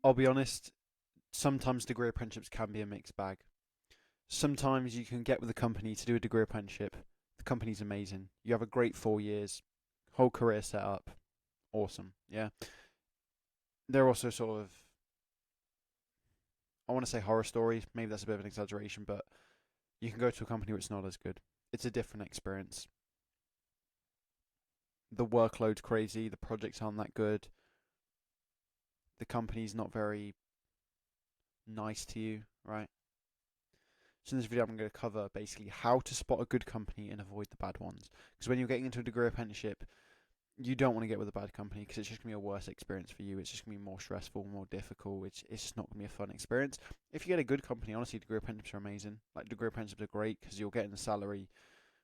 I'll be honest, sometimes degree apprenticeships can be a mixed bag. Sometimes you can get with a company to do a degree apprenticeship. The company's amazing. You have a great 4 years, whole career set up. Awesome. Yeah. They're also sort of, I want to say horror stories. Maybe that's a bit of an exaggeration, but you can go to a company where it's not as good. It's a different experience. The workload's crazy. The projects aren't that good. The company's not very nice to you, right? So in this video, I'm going to cover basically how to spot a good company and avoid the bad ones. Because when you're getting into a degree apprenticeship, you don't want to get with a bad company because it's just going to be a worse experience for you. It's just going to be more stressful, more difficult. It's just not going to be a fun experience. If you get a good company, honestly, degree apprenticeships are amazing. Like, degree apprenticeships are great because you're getting the salary.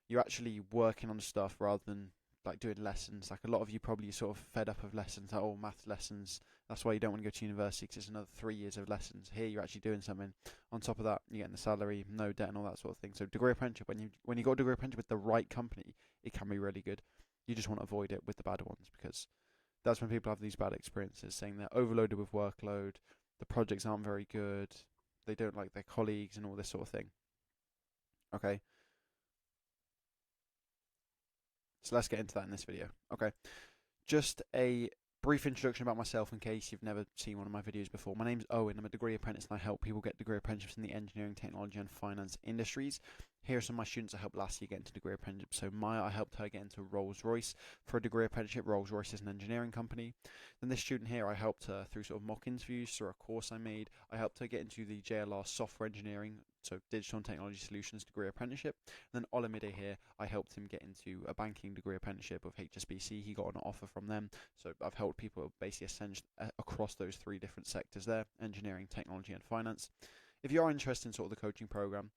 You're actually working on stuff rather than like doing lessons. Like, a lot of you probably sort of fed up of lessons, like, oh, math lessons. That's why you don't want to go to university because it's another 3 years of lessons. Here, you're actually doing something. On top of that, you're getting the salary, no debt, and all that sort of thing. So, degree apprenticeship, when you got a degree apprenticeship with the right company, it can be really good. You just want to avoid it with the bad ones because that's when people have these bad experiences, saying they're overloaded with workload, the projects aren't very good, they don't like their colleagues, and all this sort of thing. Okay, so let's get into that in this video. Okay, just a brief introduction about myself in case you've never seen one of my videos before. My name's Owen. I'm a degree apprentice and I help people get degree apprenticeships in the engineering, technology, and finance industries. Here are some of my students I helped last year get into degree apprenticeship. So Maya, I helped her get into Rolls-Royce for a degree apprenticeship. Rolls-Royce is an engineering company. Then this student here, I helped her through sort of mock interviews, through a course I made. I helped her get into the JLR software engineering, so digital and technology solutions degree apprenticeship. And then Olamide here, I helped him get into a banking degree apprenticeship with HSBC. He got an offer from them. So I've helped people basically ascend across those three different sectors there: engineering, technology, and finance. If you are interested in sort of the coaching program,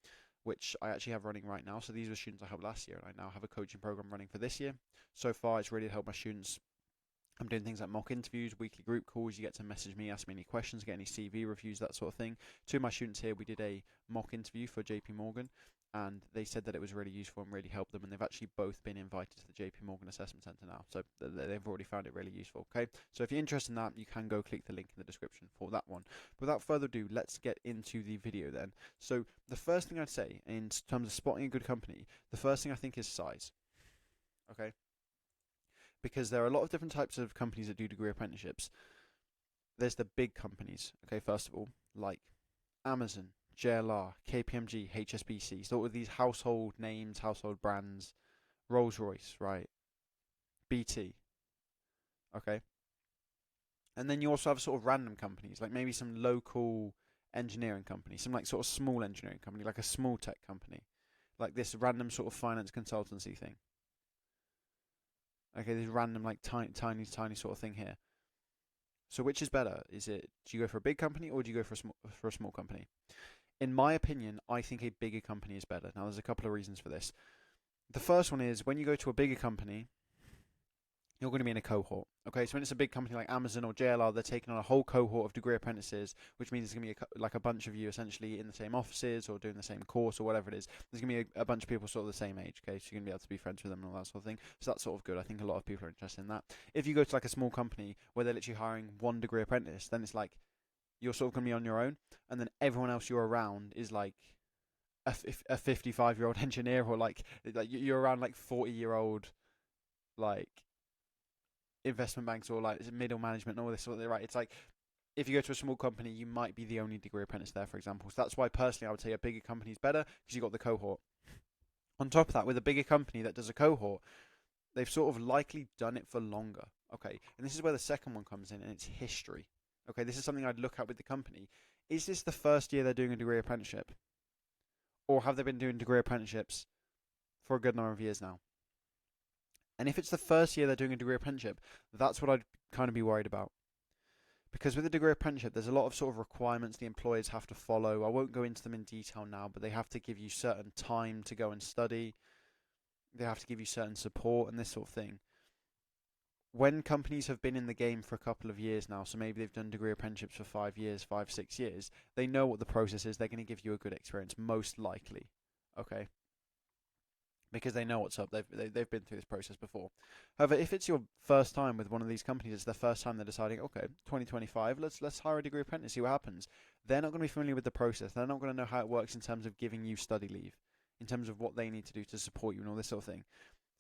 which I actually have running right now, so these were students I helped last year, and I now have a coaching program running for this year. So far, it's really helped my students. I'm doing things like mock interviews, weekly group calls. You get to message me, ask me any questions, get any CV reviews, that sort of thing. Two of my students here, we did a mock interview for JP Morgan, and they said that it was really useful and really helped them. And they've actually both been invited to the JP Morgan Assessment Centre now, so they've already found it really useful. Okay, so if you're interested in that, you can go click the link in the description for that one. But without further ado, let's get into the video then. So the first thing I'd say in terms of spotting a good company, the first thing I think is size. Okay, because there are a lot of different types of companies that do degree apprenticeships. There's the big companies, okay, first of all, like Amazon, JLR, KPMG, HSBC, so all of these household names, household brands, Rolls Royce, right? BT, okay? And then you also have sort of random companies, like maybe some local engineering company, some like sort of small engineering company, like a small tech company, like this random sort of finance consultancy thing. Okay, this random like tiny sort of thing here. So which is better? Is it, do you go for a big company or do you go for a small company? In my opinion, I think a bigger company is better. Now, there's a couple of reasons for this. The first one is when you go to a bigger company, you're going to be in a cohort. Okay, so when it's a big company like Amazon or JLR, they're taking on a whole cohort of degree apprentices, which means there's going to be like a bunch of you essentially in the same offices or doing the same course or whatever it is. There's going to be a bunch of people sort of the same age. Okay, so you're going to be able to be friends with them and all that sort of thing. So that's sort of good. I think a lot of people are interested in that. If you go to like a small company where they're literally hiring one degree apprentice, then it's like you're sort of going to be on your own, and then everyone else you're around is like a 55-year-old engineer, or like you're around like 40-year-old like investment banks or like middle management and all this sort of thing, right? It's like if you go to a small company, you might be the only degree apprentice there, for example. So that's why personally I would say a bigger company is better because you got the cohort. On top of that, with a bigger company that does a cohort, they've sort of likely done it for longer. Okay, and this is where the second one comes in, and it's history. Okay, this is something I'd look at with the company. Is this the first year they're doing a degree apprenticeship? Or have they been doing degree apprenticeships for a good number of years now? And if it's the first year they're doing a degree apprenticeship, that's what I'd kind of be worried about. Because with a degree apprenticeship, there's a lot of sort of requirements the employers have to follow. I won't go into them in detail now, but they have to give you certain time to go and study. They have to give you certain support and this sort of thing. When companies have been in the game for a couple of years now, so maybe they've done degree apprenticeships for 5 years, 5, 6 years, they know what the process is. They're going to give you a good experience, most likely. Okay. because they know what's up. They've been through this process before. However, if it's your first time with one of these companies, it's their first time they're deciding, okay, 2025, let's hire a degree apprentice, see what happens. They're not going to be familiar with the process. They're not going to know how it works in terms of giving you study leave, in terms of what they need to do to support you and all this sort of thing.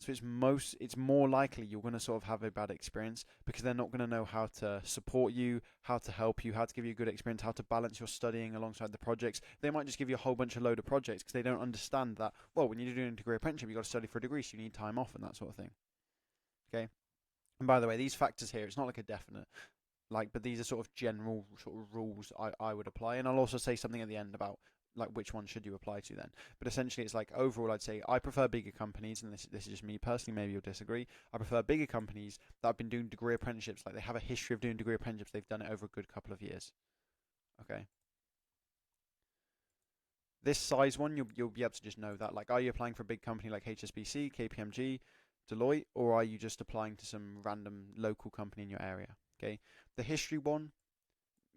So it's more likely you're going to sort of have a bad experience because they're not going to know how to support you, how to help you, how to give you a good experience, how to balance your studying alongside the projects. They might just give you a whole bunch of load of projects because they don't understand that, well, when you're doing a degree apprenticeship, you've got to study for a degree, so you need time off and that sort of thing. Okay? And by the way, these factors here, it's not like a definite, but these are sort of general sort of rules I would apply. And I'll also say something at the end about like which one should you apply to then. But essentially it's like overall I'd say I prefer bigger companies, and this is just me personally, maybe you'll disagree. I prefer bigger companies that have been doing degree apprenticeships, like they have a history of doing degree apprenticeships, they've done it over a good couple of years. Okay. This size one, you'll be able to just know that. Like, are you applying for a big company like HSBC, KPMG, Deloitte, or are you just applying to some random local company in your area? Okay. The history one,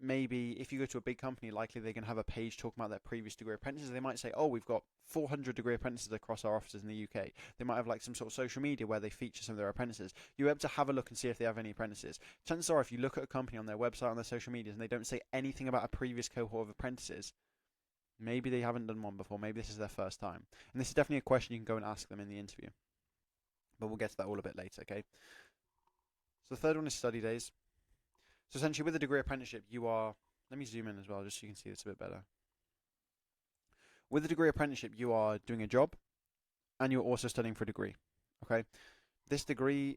maybe if you go to a big company, likely they're going to have a page talking about their previous degree apprentices. They might say, oh, we've got 400 degree apprentices across our offices in the UK. They might have like some sort of social media where they feature some of their apprentices. You're able to have a look and see if they have any apprentices. Chances are, if you look at a company on their website, on their social medias, and they don't say anything about a previous cohort of apprentices, maybe they haven't done one before. Maybe this is their first time. And this is definitely a question you can go and ask them in the interview. But we'll get to that all a bit later, okay? So the third one is study days. So essentially with a degree apprenticeship, you are... Let me zoom in as well, just so you can see this a bit better. With a degree apprenticeship, you are doing a job, and you're also studying for a degree, okay? This degree,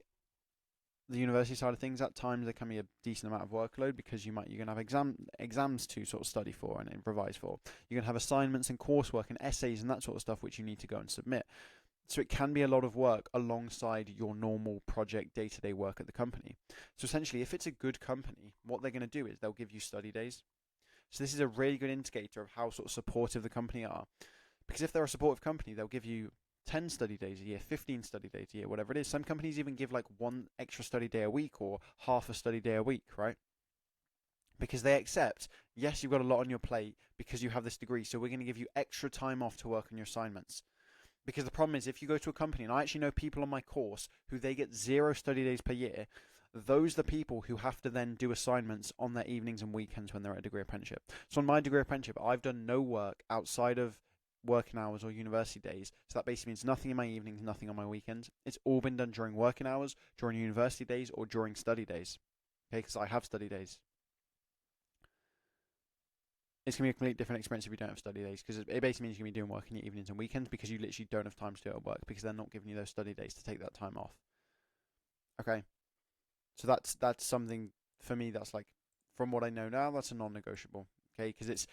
the university side of things, at times there can be a decent amount of workload because you're going to have exams to sort of study for and revise for. You're going to have assignments and coursework and essays and that sort of stuff which you need to go and submit. So it can be a lot of work alongside your normal project day-to-day work at the company. So essentially, if it's a good company, what they're going to do is they'll give you study days. So this is a really good indicator of how sort of supportive the company are. Because if they're a supportive company, they'll give you 10 study days a year, 15 study days a year, whatever it is. Some companies even give like one extra study day a week or half a study day a week, right? Because they accept, yes, you've got a lot on your plate because you have this degree, so we're going to give you extra time off to work on your assignments. Because the problem is, if you go to a company, and I actually know people on my course who they get 0 study days per year, those are the people who have to then do assignments on their evenings and weekends when they're at a degree apprenticeship. So on my degree apprenticeship, I've done no work outside of working hours or university days. So that basically means nothing in my evenings, nothing on my weekends. It's all been done during working hours, during university days, or during study days. Okay, because I have study days. It's going to be a completely different experience if you don't have study days, because it basically means you're going to be doing work in your evenings and weekends because you literally don't have time to do it at work because they're not giving you those study days to take that time off. Okay, so that's something for me that's like, from what I know now, that's a non-negotiable. Okay, because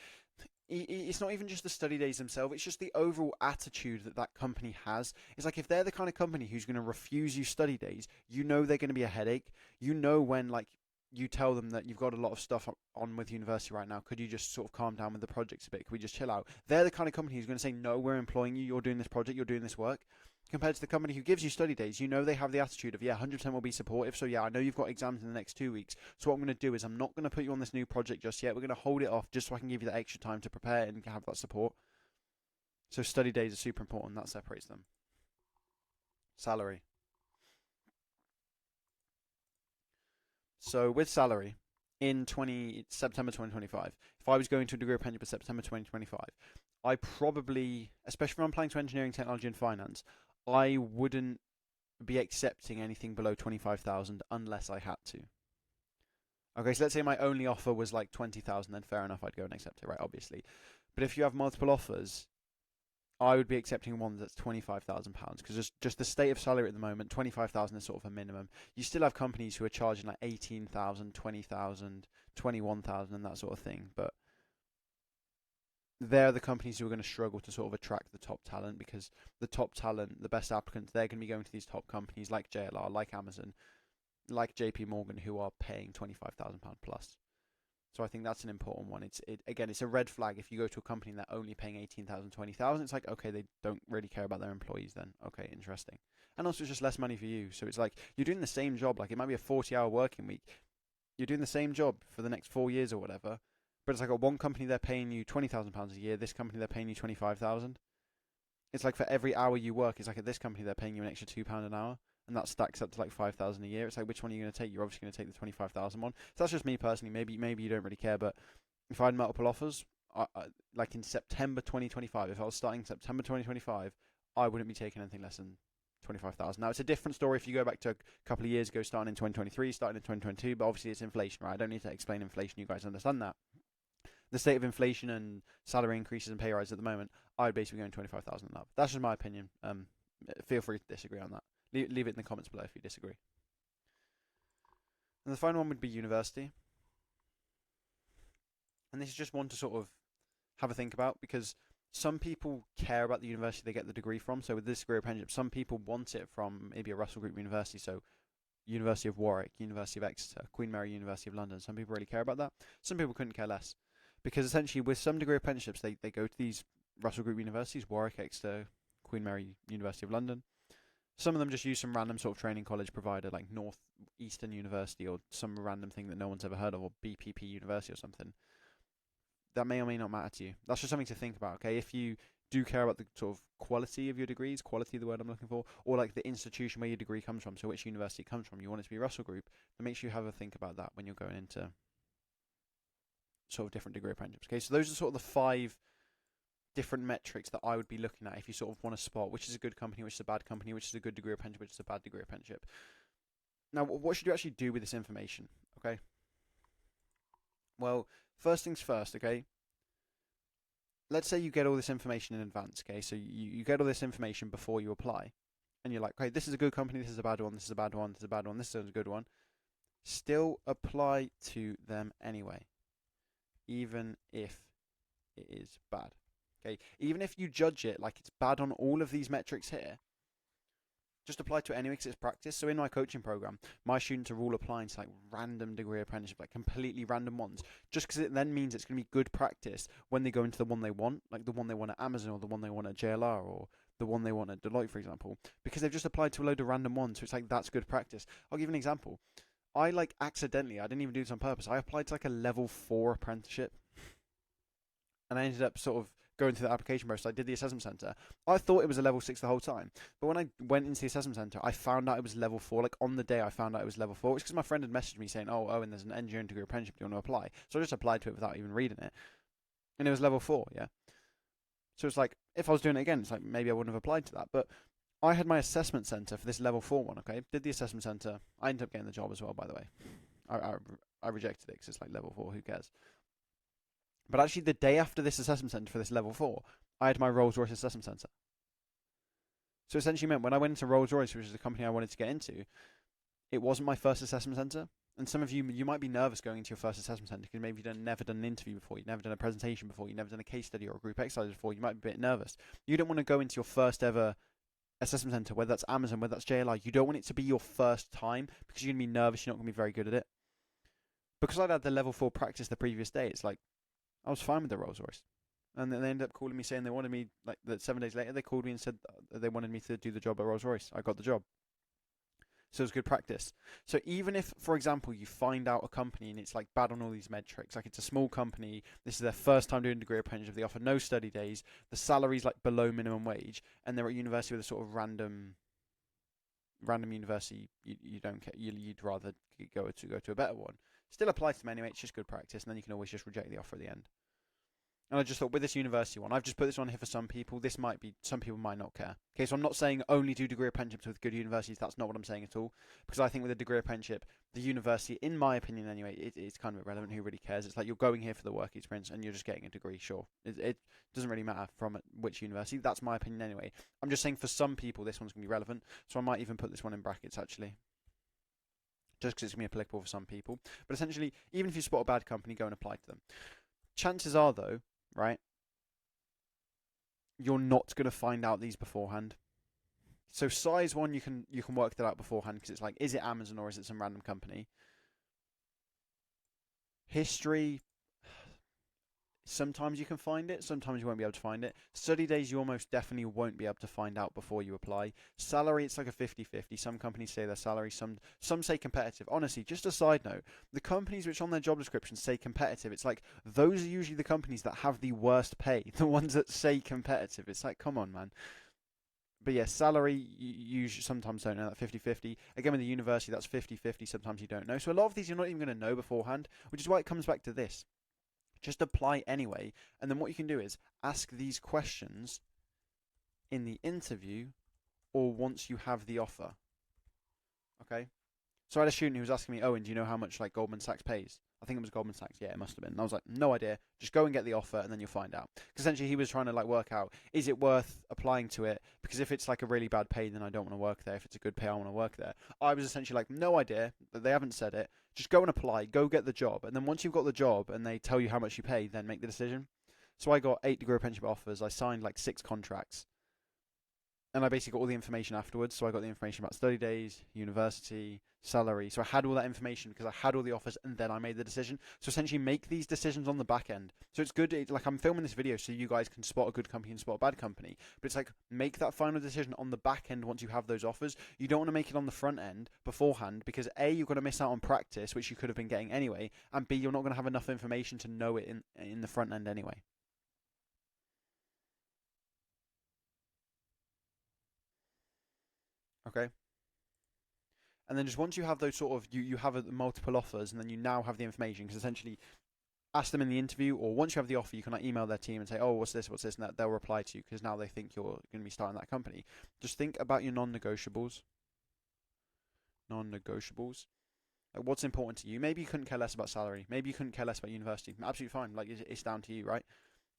it's not even just the study days themselves, it's just the overall attitude that that company has. It's like, if they're the kind of company who's going to refuse you study days, you know they're going to be a headache. You know, when like you tell them that you've got a lot of stuff on with university right now, could you just sort of calm down with the projects a bit? Could we just chill out? They're the kind of company who's going to say, no, we're employing you, you're doing this project, you're doing this work. Compared to the company who gives you study days, you know they have the attitude of, yeah, 100% will be supportive. So yeah, I know you've got exams in the next 2 weeks. So what I'm going to do is I'm not going to put you on this new project just yet. We're going to hold it off just so I can give you that extra time to prepare and have that support. So study days are super important. That separates them. Salary. So with salary, in September 2025, if I was going to a degree apprenticeship in September 2025, I probably, especially if I'm applying to engineering, technology, and finance, I wouldn't be accepting anything below 25,000 unless I had to. Okay, so let's say my only offer was like 20,000, then fair enough, I'd go and accept it, right? Obviously, but if you have multiple offers, I would be accepting one that's £25,000 because just the state of salary at the moment, 25,000 is sort of a minimum. You still have companies who are charging like 18,000, 20,000, 21,000, and that sort of thing, but they're the companies who are going to struggle to sort of attract the top talent, because the top talent, the best applicants, they're going to be going to these top companies like JLR, like Amazon, like JP Morgan, who are paying £25,000 plus. So I think that's an important one. Again, it's a red flag if you go to a company and they're only paying 18,000, 20,000. It's like, okay, they don't really care about their employees then. Okay, interesting. And also it's just less money for you. So it's like, you're doing the same job. Like, it might be a 40-hour working week. You're doing the same job for the next 4 years or whatever. But it's like, at one company they're paying you £20,000 a year. This company they're paying you 25,000. it's like for every hour you work, it's like at this company they're paying you an extra £2 an hour, and that stacks up to like 5,000 a year. It's like, which one are you going to take? You're obviously going to take the 25,000 one. So that's just me personally. Maybe you don't really care, but if I had multiple offers, like in September 2025, if I was starting September 2025, I wouldn't be taking anything less than 25,000. Now it's a different story if you go back to a couple of years ago, starting in 2023, starting in 2022. But obviously it's inflation, right? I don't need to explain inflation. You guys understand that. The state of inflation and salary increases and pay rises at the moment, I'd basically go in 25,000 and up. That's just my opinion. Feel free to disagree on that. Leave it in the comments below if you disagree. And the final one would be university. And this is just one to sort of have a think about, because some people care about the university they get the degree from. So with this degree apprenticeship, some people want it from maybe a Russell Group university, so University of Warwick, University of Exeter, Queen Mary, University of London. Some people really care about that. Some people couldn't care less. Because essentially with some degree apprenticeships, they go to these Russell Group universities, Warwick, Exeter, Queen Mary, University of London. Some of them just use some random sort of training college provider like North Eastern University or some random thing that no one's ever heard of, or BPP University or something. That may or may not matter to you. That's just something to think about, okay? If you do care about the sort of quality of your degrees, quality the word I'm looking for, or like the institution where your degree comes from, so which university it comes from, you want it to be Russell Group, then make sure you have a think about that when you're going into sort of different degree apprenticeships. Okay, so those are sort of the 5 different metrics that I would be looking at if you sort of want to spot which is a good company, which is a bad company, which is a good degree apprenticeship, which is a bad degree apprenticeship. Now, what should you actually do with this information? Okay. Well, first things first, okay? Let's say you get all this information in advance, okay? So you get all this information before you apply. And you're like, okay, this is a good company, this is a bad one, this is a bad one, this is a bad one, this is a good one. Still apply to them anyway, even if it is bad. Okay, even if you judge it like it's bad on all of these metrics here, just apply to it anyway because it's practice. So in my coaching program, my students are all applying to like random degree apprenticeship, like completely random ones, just because it then means it's going to be good practice when they go into the one they want, like the one they want at Amazon or the one they want at JLR or the one they want at Deloitte, for example, because they've just applied to a load of random ones. So it's like, that's good practice. I'll give you an example. I like accidentally, I didn't even do this on purpose, I applied to like a level 4 apprenticeship, and I ended up sort of going through the application process. I did the assessment centre. I thought it was a level 6 the whole time, but when I went into the assessment centre, I found out it was level 4. Like on the day I found out it was level 4, which because my friend had messaged me saying, oh, and there's an engineering degree apprenticeship, do you want to apply? So I just applied to it without even reading it, and it was level 4, yeah. So it's like, if I was doing it again, it's like maybe I wouldn't have applied to that, but I had my assessment centre for this level 4 one, okay? Did the assessment centre. I ended up getting the job as well, by the way. I rejected it because it's like level 4, who cares? But actually, the day after this assessment centre for this level 4, I had my Rolls-Royce assessment centre. So essentially meant when I went into Rolls-Royce, which is the company I wanted to get into, it wasn't my first assessment centre. And some of you might be nervous going into your first assessment centre because maybe you've never done an interview before, you've never done a presentation before, you've never done a case study or a group exercise before, you might be a bit nervous. You don't want to go into your first ever assessment centre, whether that's Amazon, whether that's JLR. You don't want it to be your first time because you're going to be nervous, you're not going to be very good at it. Because I'd had the level 4 practice the previous day, it's like, I was fine with the Rolls Royce. And then they ended up calling me saying they wanted me, like 7 days later, they called me and said they wanted me to do the job at Rolls Royce. I got the job. So it was good practice. So even if, for example, you find out a company and it's like bad on all these metrics, like it's a small company, this is their first time doing a degree apprenticeship, they offer no study days, the salary's like below minimum wage, and they're at university with a sort of random university, you don't care, you'd rather go to a better one. Still apply to them anyway, it's just good practice, and then you can always just reject the offer at the end. And I just thought with this university one, I've just put this on here for some people. This might be, some people might not care. Okay, so I'm not saying only do degree apprenticeships with good universities. That's not what I'm saying at all. Because I think with a degree apprenticeship, the university, in my opinion anyway, it's kind of irrelevant. Who really cares? It's like you're going here for the work experience and you're just getting a degree, sure. It doesn't really matter from which university. That's my opinion anyway. I'm just saying for some people, this one's going to be relevant. So I might even put this one in brackets actually, just because it's going to be applicable for some people. But essentially, even if you spot a bad company, go and apply to them. Chances are, though, right, you're not going to find out these beforehand. So size one, you can work that out beforehand because it's like, is it Amazon or is it some random company? History, sometimes you can find it, sometimes you won't be able to find it. Study days, you almost definitely won't be able to find out before you apply. Salary, it's like a 50-50. Some companies say their salary, some say competitive. Honestly, just a side note, the companies which on their job description say competitive, it's like those are usually the companies that have the worst pay, the ones that say competitive. It's like, come on, man. But yeah, salary, you sometimes don't know that 50-50. Again, with the university, that's 50-50. Sometimes you don't know. So a lot of these you're not even going to know beforehand, which is why it comes back to this. Just apply anyway. And then what you can do is ask these questions in the interview or once you have the offer. Okay? So I had a student who was asking me, Owen, do you know how much like Goldman Sachs pays? I think it was Goldman Sachs. Yeah, it must have been. And I was like, no idea. Just go and get the offer, and then you'll find out. Because essentially, he was trying to like work out, is it worth applying to it? Because if it's like a really bad pay, then I don't want to work there. If it's a good pay, I want to work there. I was essentially like, no idea. They haven't said it. Just go and apply. Go get the job, and then once you've got the job and they tell you how much you pay, then make the decision. So I got 8 degree apprenticeship offers. I signed like 6 contracts. And I basically got all the information afterwards. So I got the information about study days, university, salary. So I had all that information because I had all the offers, and then I made the decision. So essentially, make these decisions on the back end. So it's good. Like I'm filming this video so you guys can spot a good company and spot a bad company. But it's like make that final decision on the back end once you have those offers. You don't want to make it on the front end beforehand because A, you're going to miss out on practice, which you could have been getting anyway, and B, you're not going to have enough information to know it in the front end anyway. Okay. And then just once you have those sort of you have multiple offers, and then you now have the information because essentially ask them in the interview, or once you have the offer, you can like email their team and say, oh, what's this, and that they'll reply to you because now they think you're going to be starting that company. Just think about your non-negotiables. Non-negotiables. Like what's important to you. Maybe you couldn't care less about salary. Maybe you couldn't care less about university. Absolutely fine. Like it's down to you, right?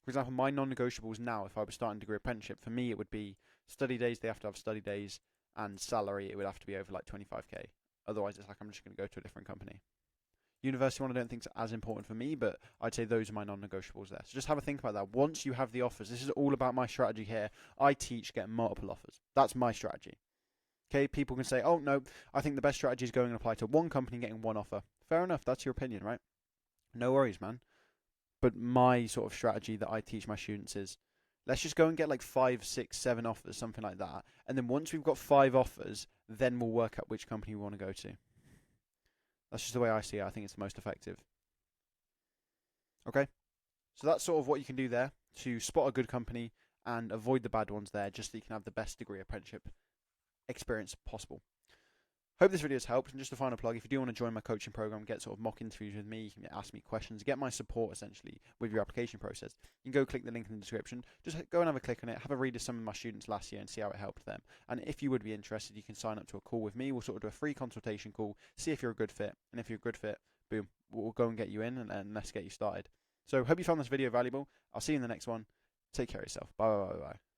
For example, my non-negotiables now, if I was starting a degree apprenticeship, for me it would be study days. They have to have study days, and salary. It would have to be over like 25k. Otherwise, it's like I'm just going to go to a different company. University one I don't think is as important for me, but I'd say those are my non-negotiables there. So just have a think about that. Once you have the offers, this is all about my strategy here. I teach getting multiple offers. That's my strategy. Okay, people can say, oh no, I think the best strategy is going and apply to one company and getting one offer. Fair enough, that's your opinion, right? No worries, man. But my sort of strategy that I teach my students is let's just go and get like 5, 6, 7 offers, something like that. And then once we've got 5 offers, then we'll work out which company we want to go to. That's just the way I see it. I think it's the most effective. Okay? So that's sort of what you can do there to spot a good company and avoid the bad ones there, just so you can have the best degree apprenticeship experience possible. Hope this video has helped. And just a final plug, if you do want to join my coaching program, get sort of mock interviews with me, you can ask me questions, get my support essentially with your application process, you can go click the link in the description. Just go and have a click on it, have a read of some of my students last year and see how it helped them. And if you would be interested, you can sign up to a call with me. We'll sort of do a free consultation call, see if you're a good fit. And if you're a good fit, boom, we'll go and get you in and let's get you started. So hope you found this video valuable. I'll see you in the next one. Take care of yourself. Bye bye bye bye.